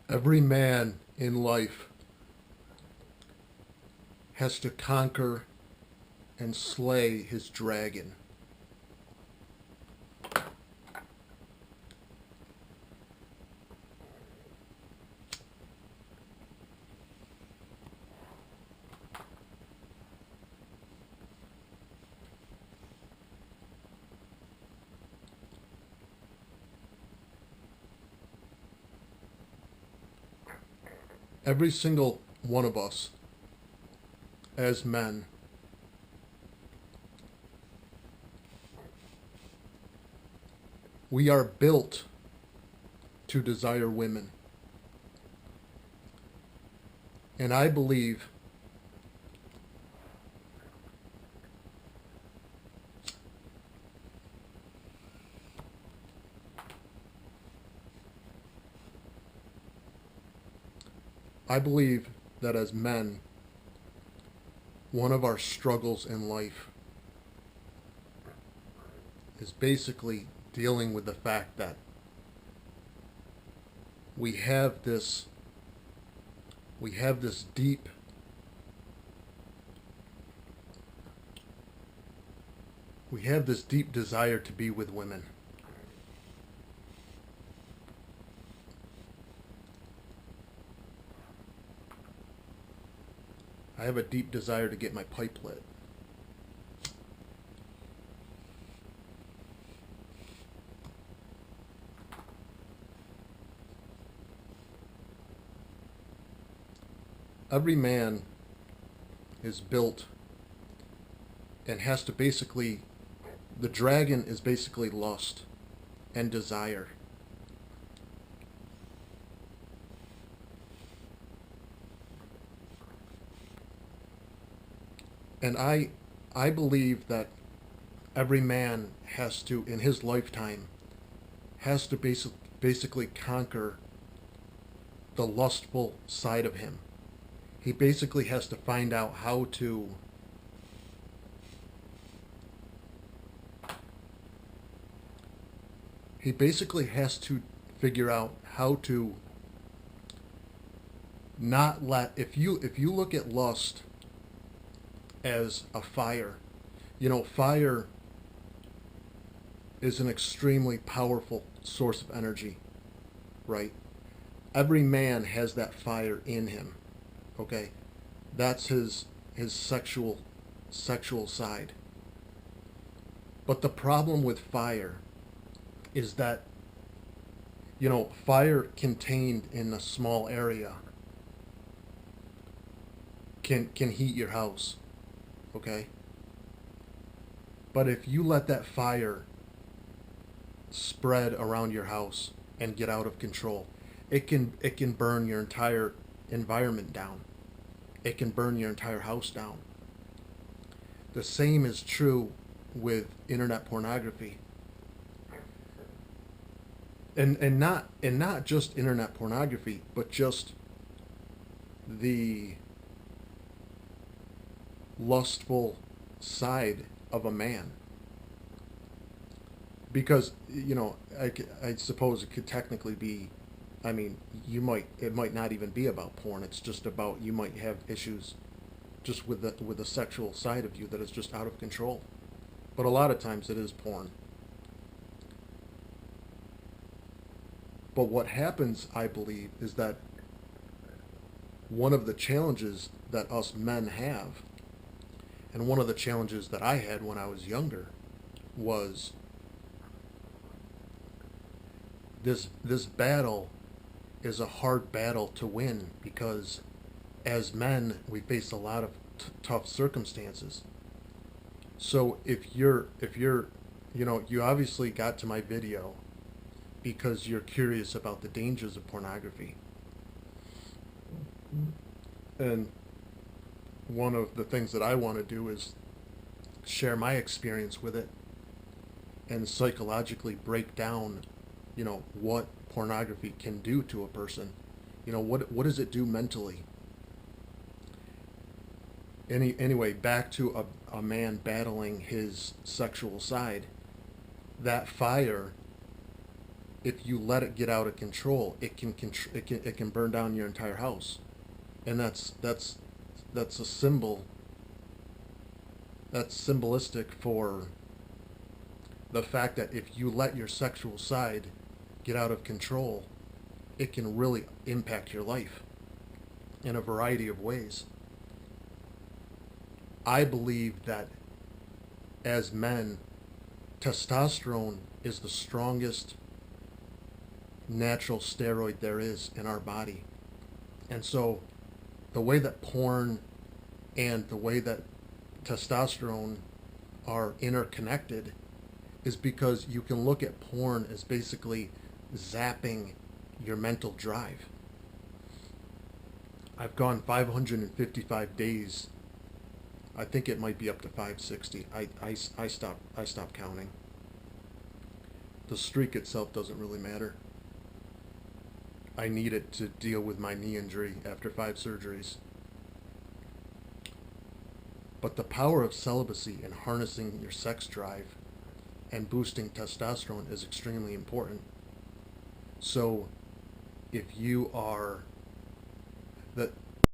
Every man in life has to conquer and slay his dragon. Every single one of us, as men, we are built to desire women. And I believe that as men, one of our struggles in life is basically dealing with the fact that we have this we have this deep we have this deep desire to be with women. I have a deep desire to get my pipe lit. Every man is built and has to basically, the dragon is basically lust and desire. And I believe that every man has to, in his lifetime, has to basically conquer the lustful side of him. He basically has to find out how to he basically has to figure out how to not let, if you look at lust as a fire, fire is an extremely powerful source of energy, right? Every man has that fire in him. Okay, that's his sexual side. But the problem with fire is that, fire contained in a small area can heat your house. Okay, but if you let that fire spread around your house and get out of control, it can burn your entire environment down. It can burn your entire house down. The same is true with internet pornography. And not just internet pornography, but just the lustful side of a man. Because, I suppose it could technically be, I mean, it might not even be about porn. It's just about, you might have issues just with the sexual side of you that is just out of control. But a lot of times it is porn. But what happens, I believe, is that one of the challenges that us men have, and one of the challenges that I had when I was younger, was this battle is a hard battle to win, because as men we face a lot of tough circumstances. So if you're you obviously got to my video because you're curious about the dangers of pornography. And one of the things that I want to do is share my experience with it and psychologically break down, what pornography can do to a person. What does it do mentally? Anyway, back to a man battling his sexual side. That fire if you let it get out of control, it can burn down your entire house, and that's a symbol. That's symbolistic for the fact that if you let your sexual side get out of control, it can really impact your life in a variety of ways. I believe that as men, testosterone is the strongest natural steroid there is in our body. And so the way that porn and the way that testosterone are interconnected is because you can look at porn as basically zapping your mental drive. I've gone 555 days. I think it might be up to 560. I stopped counting. The streak itself doesn't really matter. I need it to deal with my knee injury after 5 surgeries. But the power of celibacy and harnessing your sex drive and boosting testosterone is extremely important. So if you are